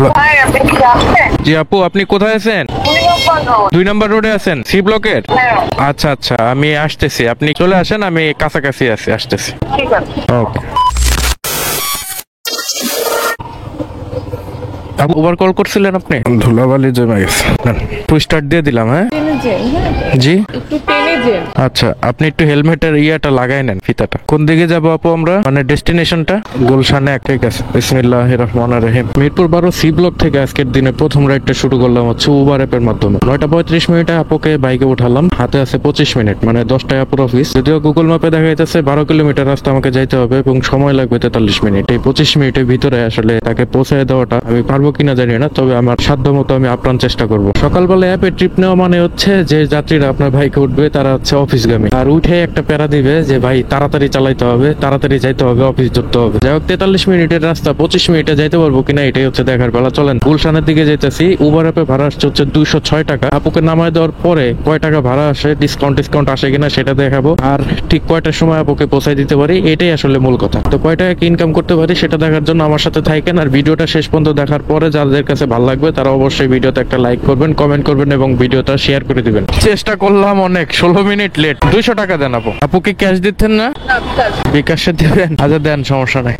Hello, জি আপু, আপনি কোথায় আছেন? 2 নম্বর রোডে আছেন, সি ব্লকের? আচ্ছা আচ্ছা, আমি আসতেছি, আপনি চলে আসেন, আমি কাছাকাছি আছি, আসতেছি। ওকে। আপু ওভার কল করছিলেন আপনি? ধুলাবালি জমে গেছে, স্টার্ট দিয়ে দিলাম। হ্যাঁ জি, আচ্ছা, আপনি একটু হেলমেটের ইয়াটা লাগাই নেন, ফিতাটা। কোন দিকে যাবো আপু আমরা, মানে ডেস্টিনেশনটা? গুলশানে। ঠিক আছে, বিসমিল্লাহির রহমানির রহিম। মিরপুর 12 সি ব্লক থেকে আজকের দিনে প্রথম রাইডটা শুরু করলাম হচ্ছে উবার অ্যাপের মাধ্যমে। 9:35 আপুকে বাইকে উঠালাম, হাতে আছে 25 মিনিট, মানে 10টায় আপুর অফিস। যদিও গুগল ম্যাপে দেখা যাচ্ছে 12 কিলোমিটার রাস্তা আমাকে যাইতে হবে এবং সময় লাগবে 43 মিনিট। এই 25 মিনিটের ভিতরে আসলে তাকে পৌঁছায় দেওয়াটা আমি পারবো কিনা জানি না, তবে আমার সাধ্য মতো আমি আপ্রাণ চেষ্টা করবো। সকালবেলা অ্যাপে ট্রিপ নেওয়া মানে হচ্ছে যে যাত্রীরা আপনার বাইকে উঠবে তারা হচ্ছে অফিসগামী, আর উঠে একটা প্যারা দিবে যে ভাই তাড়াতাড়ি চালাইতে হবে, তাড়াতাড়ি যাইতে হবে, অফিস ধরতে হবে। যাই হোক, 43 মিনিটের রাস্তা 25 মিনিটে যাইতে পারবো কিনা এটাই হচ্ছে দেখার বেলা। চলেন, গুলশানের দিকে যাইতেছি। উবার অ্যাপে ভাড়া আসছে হচ্ছে 206 টাকা। আপুকে নামায় দেওয়ার পরে কয় টাকা ভাড়া আসে, ডিসকাউন্ট আসে কিনা সেটা দেখাবো, আর ঠিক কয়টার সময় আপুকে পৌঁছায় দিতে পারি, এটাই আসলে মূল কথা। তো কয় টাকা কি ইনকাম করতে পারি সেটা দেখার জন্য আমার সাথে থাকেন, আর ভিডিওটা শেষ পর্যন্ত দেখার পরে যাদের কাছে ভালো লাগবে তারা অবশ্যই ভিডিওতে একটা লাইক করবেন, কমেন্ট করবেন এবং ভিডিওটা শেয়ার করে দিবেন। চেষ্টা করলাম অনেক, 16 মিনিট লেট। 200 টাকা দেন আপু। আপুকে ক্যাশ দিচ্ছেন না? বিকাশে দিবেন? আচ্ছা দেন, সমস্যা নাই।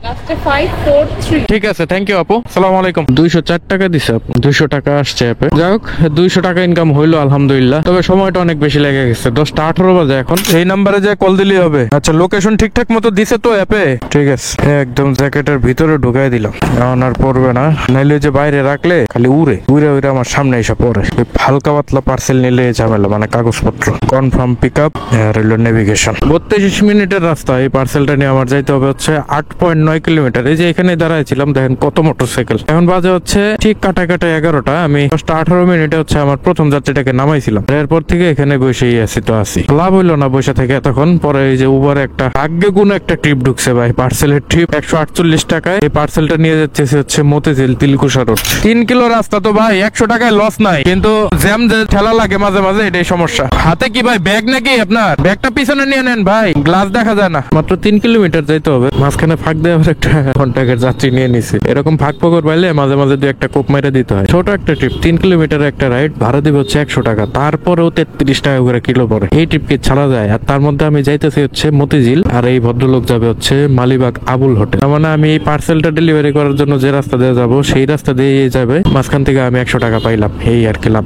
ঠিক আছে, থ্যাংক ইউ আপু, সালাম আলাইকুম। 204 টাকা দিছে আপু, 200 টাকা আসছে অ্যাপে। যাই হোক, 200 টাকা ইনকাম হইলো আলহামদুলিল্লাহ, তবে সময়টা অনেক বেশি লেগে গেছে। 10:18 বাজে এখন। এই নাম্বারে যে কল দিলেই হবে। আচ্ছা, লোকেশন ঠিকঠাক মতো দিছে তো অ্যাপে? ঠিক আছে, একদম জ্যাকেটের ভিতরে ঢুকাই দিলাম, এখন আর পড়বে না, নাইলে যে বাইরে রাখলে খালি উড়ে উড়ে উড়ে আমার সামনে এসে পড়ে। হালকা পাতলা পার্সেল নিলে ঝামেলা, মানে কাগজপত্র। কনফার্ম পিক আপ আর হইলো নেভিগেশন। 32 মিনিটের রাস্তা। এই পার্সেলটা নিয়ে আমার যাইতে হবে হচ্ছে 8.9 কিলোমিটার। এই যে এখানে দাঁড়াইছিলাম, দেখেন কত মোটরসাইকেল। এখন বাজে হচ্ছে ঠিক কাটাকাটা 11টা। আমি 18 মিনিটে হচ্ছে আমার প্রথম যাত্রীটাকে নামাইছিলাম, এরপর থেকে এখানে বসেই আছি। তো আছি, লাভ হইলো না বসে থেকে এতক্ষণ। পরে এই যে উবারে একটা ভাগ্যে কোনো একটা ট্রিপ ঢুকছে ভাই, পার্সেলের ট্রিপ 148 টাকায়। এই পার্সেলটা নিয়ে যাচ্ছে হচ্ছে মতিঝিল তিলকুশা রোড। 3 কিলো রাস্তা তো ভাই 100 টাকায় লস নাই, কিন্তু জ্যাম যে ঠেলা লাগে মাঝে মাঝে, এটাই সমস্যা। হাতে কি ভাই ব্যাগ নাকি আপনার? ব্যাগটা পিছনে নিয়ে নেন ভাই, গ্লাস দেখা যায় না। মাত্র 3 কিলোমিটার যাইতে হবে, মাঝখানে ফাঁক দিয়ে আবার একটা কন্ট্রাক্টের যাত্রী নিয়ে নিছি। এরকম ফাঁক ফকর পাইলে মাঝে মাঝে 2-1টা কোপ মেরে দিতে হয়। ছোট একটা ট্রিপ, 3 কিলোমিটার একটা রাইড, ভাড়া দিবে হচ্ছে 100 টাকা, তারপরেও 33 টাকা করে কিলো পড়ে। এই ট্রিপ কি ছাড়া যায়? আর তার মধ্যে আমি যাইতেছি হচ্ছে মতিঝিল, আর এই ভদ্রলোক যাবে হচ্ছে মালিবাগ আবুল হোটেল। মানে আমি এই পার্সেলটা ডেলিভারি করার জন্য যে রাস্তা দিয়ে যাবো সেই রাস্তা দিয়ে যাবে, মাঝখান থেকে আমি 100 টাকা পাইলাম, এই আর কি লাভ।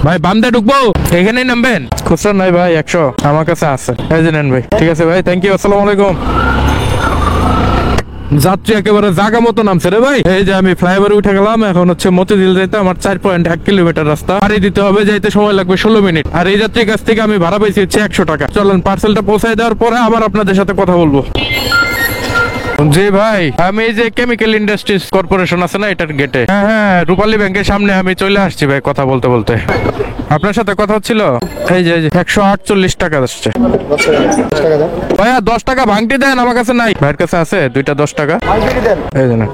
ভাই বান্দে ঢুকবো, এখানেই নামবেন? খুচরা নাই ভাই, 100 আমার কাছে আছে, এই যে নেন ভাই। ঠিক আছে ভাই, থ্যাংক ইউ, আসসালামু আলাইকুম। যাত্রী একেবারে জায়গা মতো নামছে রে ভাই। এই যে আমি ফ্লাইওভারে উঠে গেলাম, এখন হচ্ছে মতিঝিল যাইতে আমার 4.1 কিলোমিটার রাস্তা পাড়ি দিতে হবে, যাইতে সময় লাগবে 16 মিনিট। আর এই যাত্রীর কাছ থেকে আমি ভাড়া পাইছি হচ্ছে 100 টাকা। চলেন, পার্সেলটা পৌঁছায় দেওয়ার পরে আবার আপনাদের সাথে কথা বলবো। জি ভাই, আমি এই যে কেমিক্যাল ইন্ডাস্ট্রিজ কর্পোরেশন আছে না, এটার গেটে। হ্যাঁ, রূপালী ব্যাংকের সামনে আমি চলে আসছি ভাই, কথা বলতে বলতে। আপনার সাথে কথা হচ্ছিল। এই যে 148 টাকা আসছে ভাইয়া। 10 টাকা ভাঙটি দেন, আমার কাছে নাই। ভাইয়ের কাছে আছে 2টা 10 টাকা, এই যে না।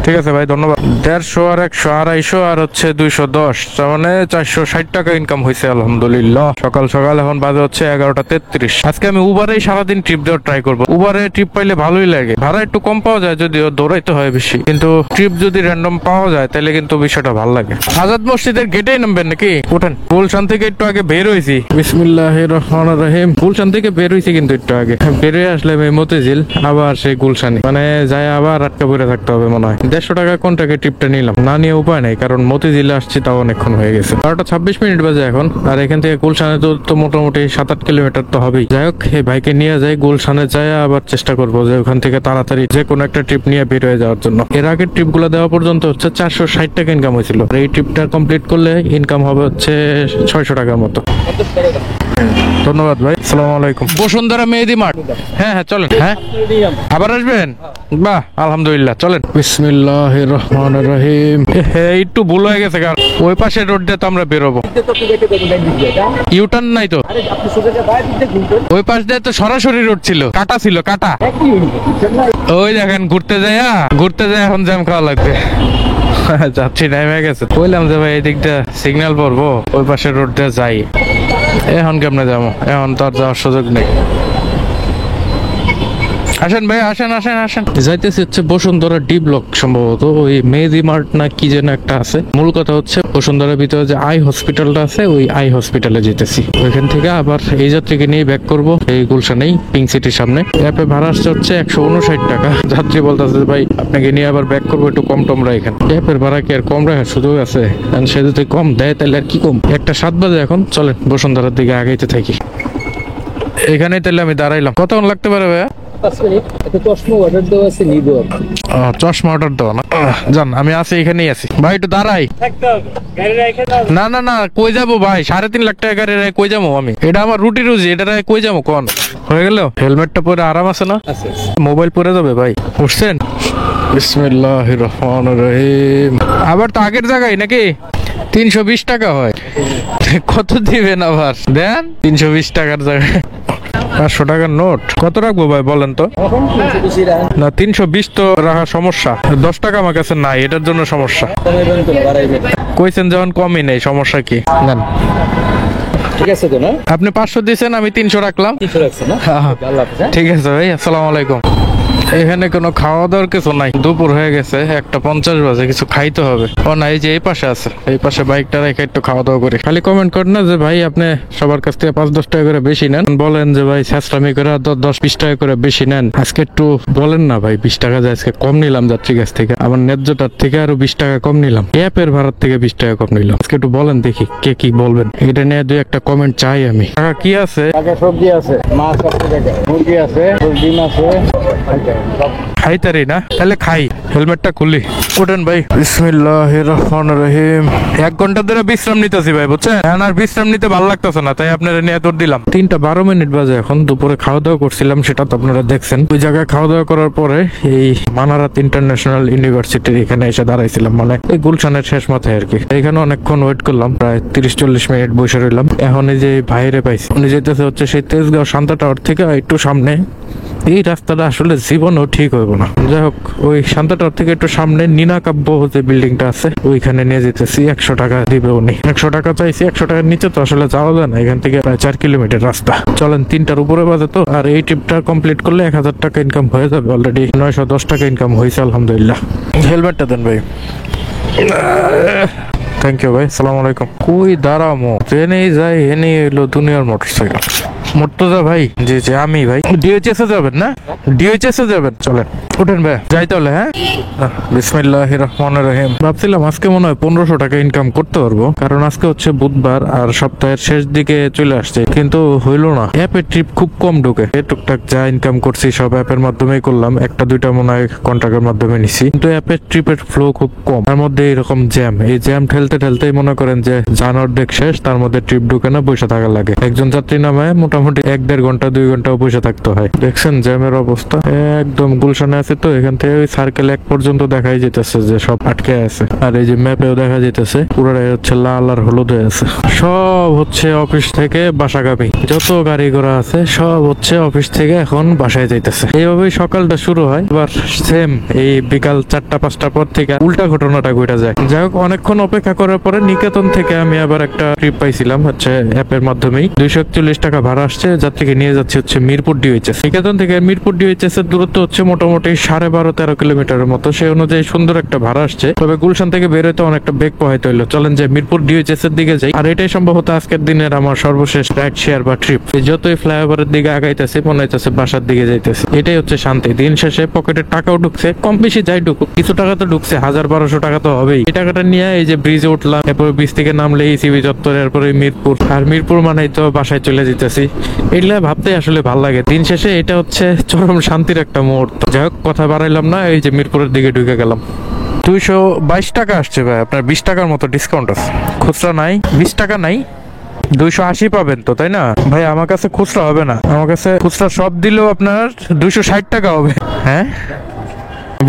ঠিক আছে ভাই, ধন্যবাদ। 150 আর 100 250 আর হচ্ছে 210, তার মানে 460 টাকা ইনকাম হয়েছে আলহামদুলিল্লাহ। সকাল সকাল এখন বাজে হচ্ছে 11:33। আজকে আমি উবারেই সারাদিন ট্রিপ দেওয়ার ট্রাই করবো। উবারে ট্রিপ পাইলে ভালোই লাগে, ভাড়া একটু কম পাওয়া যায়, যদিও দৌড়াইতে হয় বেশি, কিন্তু ট্রিপ যদি র্যান্ডম পাওয়া যায় তাহলে কিন্তু বিষয়টা ভালো লাগে। আজাদ মসজিদের গেটেই নামবেন নাকি? ওঠেন। গুলশান থেকে একটু আগে বের হয়েছি, বিসমিল্লাহির রহমানির রহিম। গুলশান থেকে বের হয়েছি কিন্তু একটু আগে, বেরিয়ে আসলে মতিঝিল, আবার সেই গুলশানি, মানে যায় আবার আটকা পড়ে থাকতে হবে মনে হয়। 150 টাকা কোনটাকে ট্রিপটা নিলাম, না নিয়ে উপায় নাই, কারণ মতিঝিলে আসছি তাও অনেকক্ষণ হয়ে গেছে। 12:26 মিনিট বাজে এখন, আর এখান থেকে গুলশানে তো মোটামুটি 7-8 কিলোমিটার তো হবেই। যাই হোক, এই বাইকে নিয়ে যাই, গুলশানে যায় আবার চেষ্টা করবো যে ওখান থেকে তাড়াতাড়ি যে কোনো একটা ট্রিপ নিয়ে বের হয়ে যাওয়ার জন্য। এর আগের ট্রিপ গুলো দেওয়া পর্যন্ত হচ্ছে 460 টাকা ইনকাম হয়েছিল, এই ট্রিপটা কমপ্লিট করলে ইনকাম হবে হচ্ছে 600 টাকার মতো। ধন্যবাদ ভাই, আসসালামু আলাইকুম। বসুন্ধরা মেহেদি মার্ট। হ্যাঁ চলেন। হ্যাঁ, আবার আসবেন? বাহ, আলহামদুলিল্লাহ, চলেন। বিসমিল্লাহির রহমানির রহিম। একটু ভুল হয়ে গেছে, কারণ ওই পাশে রোড দিয়ে তো আমরা বেরোবো। ইউটার্ন নাই তো, ওই পাশ দিয়ে তো সরাসরি রোড ছিল, কাটা ছিল, কাটা। ওই দেখেন, ঘুরতে যায় এখন জ্যাম খাওয়া লাগবে। যাচ্ছি, নেমে গেছে। বললাম যে ভাই এই দিক দিয়ে সিগন্যাল পড়বো, ওই পাশে রোড দিয়ে যাই। এখন কেমনে যাবো? এখন তো আর যাওয়ার সুযোগ নেই। আসেন ভাই, আসেন আসেন আসেন। যাইতেছি হচ্ছে বসুন্ধরা ডি ব্লক, সম্ভবত ওই মেজি মার্ট না কি যেন একটা আছে। মূল কথা হচ্ছে বসুন্ধরার ভিতরে যে আই হসপিটালটা আছে, ওই আই হসপিটালে যেতেছি। ওইখান থেকে আবার এই যাত্রীকে নিয়ে ব্যাক করব এই গুলশানেই পিঙ্ক সিটির সামনে। অ্যাপে ভাড়া আসছে হচ্ছে 159 টাকা। যাত্রী বলতেছে ভাই আপনাকে নিয়ে আবার ব্যাক করবো, একটু কম টম রাখেন। অ্যাপের ভাড়া কি আর কম রাখার সুযোগ আছে? কারণ সে যদি কম দেয় তাহলে আর কি কম। 1:07 বাজে এখন, চলেন বসুন্ধরার দিকে আগাইতে থাকি। এখানেই তাহলে আমি দাঁড়াইলাম। কতক্ষণ লাগতে পারে ভাইয়া? 5 মিনিট। একটা চশমা অর্ডার দেওয়া আছে, নিব। চশমা অর্ডার দেওয়া না, জান আমি আছি, এখানেই আছি ভাই, একটু দাঁড়াই। না না না, কই যাবো ভাই? 3.5 লাখ টাকা গাড়ি রায় কই যাবো আমি? এটা আমার রুটি রুজি, এটা রায় কই যাবো কোন? হয়ে গেল। হেলমেটটা পরে আরাম আছে না? মোবাইল পরে যাবে ভাই? উঠছেন? বিসমিল্লাহির রহমানির রহিম। আবার তো আগের জায়গায় নাকি? 320 টাকা হয়। কত দিবেন আবার? দেন 320 টাকার জায়গায় 500 টাকার নোট। কত রাখবো ভাই বলেন তো? না 320 তো রাখা সমস্যা। 10 টাকা আমার কাছে নাই, এটার জন্য সমস্যা। কইছেন যখন কমই নেই, সমস্যা কি? নেন। ঠিক আছে তো না? আপনি 500 দিয়েছেন, আমি 300 রাখলাম। 300 রাখছেন না? ঠিক আছে ভাই, আসসালামু আলাইকুম। এখানে কোনো খাওয়া দাওয়ার কিছু নাই, দুপুর হয়ে গেছে, 1:50 বাজে, কিছু খাইতে হবে। ও না, এই যে এই পাশে আছে, এই পাশে বাইকটা রেখে একটু খাওয়া দাওয়া করি। খালি কমেন্ট করেন না যে ভাই আপনি সবার কাছ থেকে 5-10 টাকা করে বেশি নেন, বলেন যে ভাই ছাত্রামি করে 10-20 টাকা করে বেশি নেন। আজকে একটু বলেন না ভাই 20 টাকা যে আজকে কম নিলাম যাত্রী কাছ থেকে, আমার ন্যায্যটার থেকে আরো 20 টাকা কম নিলাম, অ্যাপের ভাড়ার থেকে 20 টাকা কম নিলাম। আজকে একটু বলেন দেখি কে কি বলবেন, এটা নিয়ে 2-1টা কমেন্ট চাই আমি। টাকা কি আছে? টাকা সবজি আছে, মাছ আছে, টাকা মুরগি আছে, ডিম আছে। খাইতারি না? তাহলে খাই। হেলমেটটা খুলি, ওঠেন ভাই। বিসমিল্লাহির রহমানির রহিম। 1 ঘন্টা ধরে বিশ্রাম নিতেছি ভাই, বুঝছেন? এখন আর বিশ্রাম নিতে ভালো লাগতেছে না, তাই আপনারা নিয়ে দৌড় দিলাম। 3:12 বাজে এখন। দুপুরে খাওয়া দাওয়া করছিলাম, সেটা তো আপনারা দেখছেন। ওই জায়গায় খাওয়া দাওয়া করার পরে এই মানারাত ইন্টারন্যাশনাল ইউনিভার্সিটির এখানে এসে দাঁড়াইছিলাম, মানে এই গুলশানের শেষ মাথায় আর কি। এখানে অনেকক্ষণ ওয়েট করলাম, প্রায় 30-40 মিনিট বসে রইলাম। এখন এই যে বাইরে পাইছি, উনি যেতেছে হচ্ছে সেই তেজগাঁও শান্তা টাওয়ার থেকে একটু সামনে। এই রাস্তাটা আসলে জীবনও ঠিক হইব না। যাই হোক, ওই শান্তা টাওয়ার থেকে একটু সামনে নীনা কাব্য যে বিল্ডিংটা আছে, ওইখানে নিয়ে যেতেছি। 100 টাকা দিবে উনি। 100 টাকা চাইছি, 100 টাকার নিচে তো আসলে যাওয়া যায় না। এখান থেকে প্রায় 4 কিলোমিটার রাস্তা। চলেন, 3টার উপরে বাজে তো, আর এই ট্রিপটা কমপ্লিট করলে 1000 টাকা ইনকাম হয়ে যাবে। অলরেডি 910 টাকা ইনকাম হয়েছে, আলহামদুলিল্লাহ। হেলমেটটা দেন ভাই। থ্যাংক ইউ ভাই, সালাম আলাইকুম। কই দাঁড়ামো? ট্রেনেই যাই, এনেই এলো দুনিয়ার মোটরসাইকেল। মুর্তজা ভাই? জি জি আমি ভাই। ডিএইচএস এ যাবেন না? ডিএইচএস এ যাবেন, চলেন উঠেন ভাই, যাই তাহলে। হ্যাঁ, বিসমিল্লাহির রহমানির রহিম। ভাবছিলাম আজকে মনে হয় 1500 টাকা ইনকাম করতে পারবো, কারণ আজকে হচ্ছে বুধবার আর সপ্তাহের শেষ দিকে চলে আসছে, কিন্তু হইলো না। অ্যাপের ট্রিপ খুব কম ঢুকে। টুকটাক যা ইনকাম করছি সব অ্যাপের মাধ্যমেই করলাম, 1-2টা মনে হয় কন্ট্রাক্টের মাধ্যমে নিছি, কিন্তু অ্যাপের ট্রিপের ফ্লো খুব কম। তার মধ্যে এরকম জ্যাম, এই জ্যাম ঠেলতে ঠেলতেই মনে করেন যে জান অর্ধেক শেষ, তার মধ্যে ট্রিপ ঢুকে না, বসে থাকা লাগে। একজন যাত্রী নামায় মোটামুটি 1-1.5 ঘন্টা 2 ঘন্টাও বসে থাকতে হয়। দেখছেন জ্যামের অবস্থা? একদম গুলশানে আছে তো, এখান থেকে ওই সার্কেল 1 পর্যন্ত দেখাই যেতেছে যে সব আটকে আছে। আর এই যে ম্যাপেও দেখা যেতেছে পুরোটাই হচ্ছে লাল আর হলুদ হয়ে আছে। সব হচ্ছে অফিস থেকে বাসাগামী, যত গাড়ি ঘোড়া আছে সব হচ্ছে অফিস থেকে এখন বাসায় যাইতেছে। এইভাবেই সকালটা শুরু হয়। এবার সেম এই বিকাল 4টা-5টার পর থেকে উল্টা ঘটনাটা ঘটে যায়। যাই হোক, অনেকক্ষণ অপেক্ষা করার পরে নিকেতন থেকে আমি আবার একটা ট্রিপ পাইছিলাম, হচ্ছে অ্যাপের মাধ্যমেই। 241 টাকা ভাড়া আসছে, যাত্রীকে নিয়ে যাচ্ছে হচ্ছে মিরপুর ডিওএইচএস। নিকেতন থেকে মিরপুর ডিওএইচএস এর দূরত্ব হচ্ছে মোটামুটি 12.5-13 কিলোমিটারের মতো। সেই অনুযায়ী সুন্দর একটা ভাড়া আসছে, তবে গুলশান থেকে বের হইতে অনেকটা বেগ পোহাইতে হইলো। চলেন যে মিরপুর ডিওএইচএস এর দিকে যাই। আর এটাই সম্ভবত আজকের দিনের আমার সর্বশেষ রাইড শেয়ার বা ট্রিপ। যতই ফ্লাইওভারের দিকে আগাইতেছে মনে হইতেছে বাসার দিকে যাইতেছে। এটাই হচ্ছে শান্তি। দিন শেষে পকেটে টাকাও ঢুকছে, কম বেশি যাই ঢুকুক, কিছু টাকা তো ঢুকছে, 1000-1200 টাকা তো হবেই। এই টাকাটা নিয়ে এই যে ব্রিজে উঠলাম, এরপর ব্রিজ থেকে নামলে ইসিবি চত্বর, এরপরে মিরপুর, আর মিরপুর মানেই তো বাসায় চলে যেতেছি। এগুলা ভাবতে আসলে ভাল লাগে। দিন শেষে এটা হচ্ছে চরম শান্তির একটা মুহূর্ত। যাই হোক, কথা বাড়াইলাম না, এই যে মিরপুরের দিকে ঢুকে গেলাম। 222 টাকা আসছে ভাই, আপনার 20 টাকার মতো ডিসকাউন্ট আছে। খুচরা নাই, 20 টাকা নাই, 280 পাবেন তো, তাই না ভাই? আমার কাছে খুচরা হবে না, আমার কাছে খুচরা সব দিলেও আপনার 260 টাকা হবে। হ্যাঁ,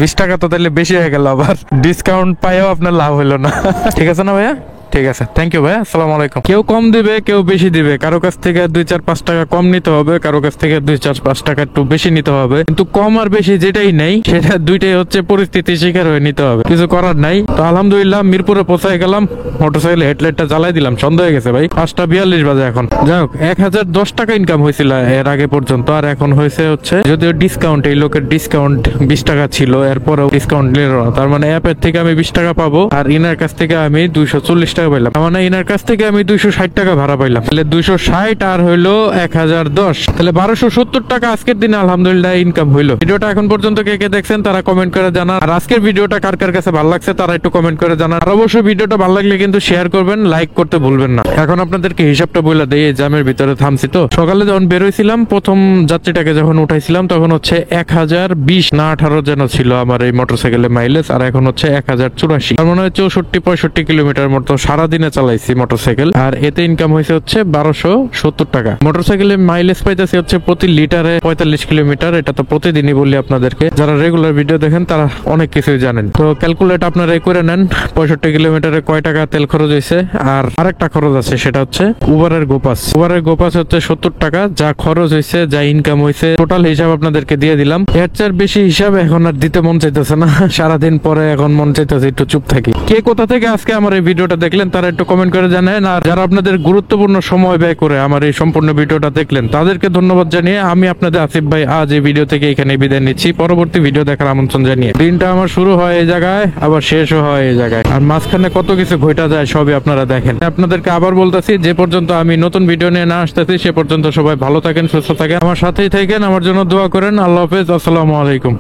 20 টাকা তো তাহলে বেশি হয়ে গেল, আবার ডিসকাউন্ট পাইও আপনার লাভ হলো না। ঠিক আছে না ভাইয়া? ঠিক আছে, থ্যাংক ইউ ভাই, আসসালামু আলাইকুম। কেউ কম দিবে, কেউ বেশি দিবে, কারো কাছ থেকে 2-4-5 টাকা কম নিতে হবে, কারো কাছ থেকে 2-4-5 টাকা একটু বেশি নিতে হবে, কিন্তু কম আর বেশি যেটাই নেই সেটা দুইটাই হচ্ছে পরিস্থিতির শিকার হয়ে নিতে হবে, কিছু করার নাই। তো আলহামদুলিল্লাহ মিরপুরে পৌঁছায় গেলাম, মোটরসাইকেল হেডলাইটটা জ্বালাই দিলাম, সন্ধ্যা হয়ে গেছে ভাই, 5:42 বাজে এখন। যাই হোক, 1010 টাকা ইনকাম হয়েছিল এর আগে পর্যন্ত, আর এখন হয়েছে হচ্ছে, যদিও ডিসকাউন্ট, এই লোকের ডিসকাউন্ট 20 টাকা ছিল, এরপরেও ডিসকাউন্ট নিল না, তার মানে অ্যাপের থেকে আমি 20 টাকা পাবো, আর ইনার কাছ থেকে আমি 240 টাকা পাইলাম, তার মানে ইনার কাছ থেকে আমি 260 টাকা ভাড়া পাইলাম, তাহলে 260 আর হইলো 1010, তাহলে 1270 টাকা আজকের দিনে আলহামদুলিল্লাহ ইনকাম হইলো। ভিডিওটা এখন পর্যন্ত কে কে দেখছেন তারা কমেন্ট করে জানান, আর আজকের ভিডিওটা কার কার কাছে ভালো লাগছে তারা একটু কমেন্ট করে জানান, আর অবশ্যই ভিডিওটা ভালো লাগলে কিন্তু শেয়ার করবেন, লাইক করতে ভুলবেন না। এখন আপনাদেরকে হিসাবটা বলে দেই, এই জ্যামের ভিতরে থামছি তো। সকালে যখন বেরোইছিলাম, প্রথম যাত্রীটাকে যখন উঠাইছিলাম তখন হচ্ছে 1020 না 18 যেন ছিল আমার এই মোটরসাইকেলের মাইলেজ, আর এখন হচ্ছে 1084, তার মানে 64-65 কিলোমিটার মতো সারাদিনে চালাইছি মোটরসাইকেল, আর এতে ইনকাম হয়েছে হচ্ছে 1270 টাকা। মোটরসাইকেলের মাইলেজ পাইতেছি হচ্ছে প্রতি লিটারে 45 কিলোমিটার, এটা তো প্রতিদিনই বলি আপনাদেরকে, যারা রেগুলার ভিডিও দেখেন তারা অনেক কিছুই জানেন। তো ক্যালকুলেট আপনারা করে নেন 65 কিলোমিটারে কয় টাকা তেল খরচ হয়েছে। আর আরেকটা খরচ আছে, সেটা হচ্ছে উবারের গোপাস। উবারের গোপাস হচ্ছে 70 টাকা, যা খরচ হয়েছে, যা ইনকাম হয়েছে, টোটাল হিসাব আপনাদেরকে দিয়ে দিলাম। এর চেয়ে বেশি হিসাব এখন আর দিতে মন চাইতেছে না, সারাদিন পরে এখন মন চাইতেছে একটু চুপ থাকি। কে কোথা থেকে আজকে আমার এই ভিডিওটা দেখলেন তারা একটু কমেন্ট করে জানান, আর যারা আপনাদের গুরুত্বপূর্ণ সময় ব্যয় করে আমার এই সম্পূর্ণ ভিডিওটা দেখলেন তাদেরকে ধন্যবাদ জানিয়ে আমি আপনাদের আসিফ ভাই আজ এই ভিডিও থেকে এখানে বিদায় নিচ্ছি, পরবর্তী ভিডিও দেখার আমন্ত্রণ জানিয়ে। দিনটা আমার শুরু হয় এই জায়গায়, আবার শেষও হয় এই জায়গায়, আর মাঝখানে কত কিছু ঘটা যায় সবই আপনারা দেখেন। আপনাদেরকে আবার বলতেছি, যে পর্যন্ত আমি নতুন ভিডিও নিয়ে না আসতেছি সে পর্যন্ত সবাই ভালো থাকেন, সুস্থ থাকেন, আমার সাথেই থাকেন, আমার জন্য দোয়া করেন। আল্লাহ হাফেজ, আসসালামু আলাইকুম।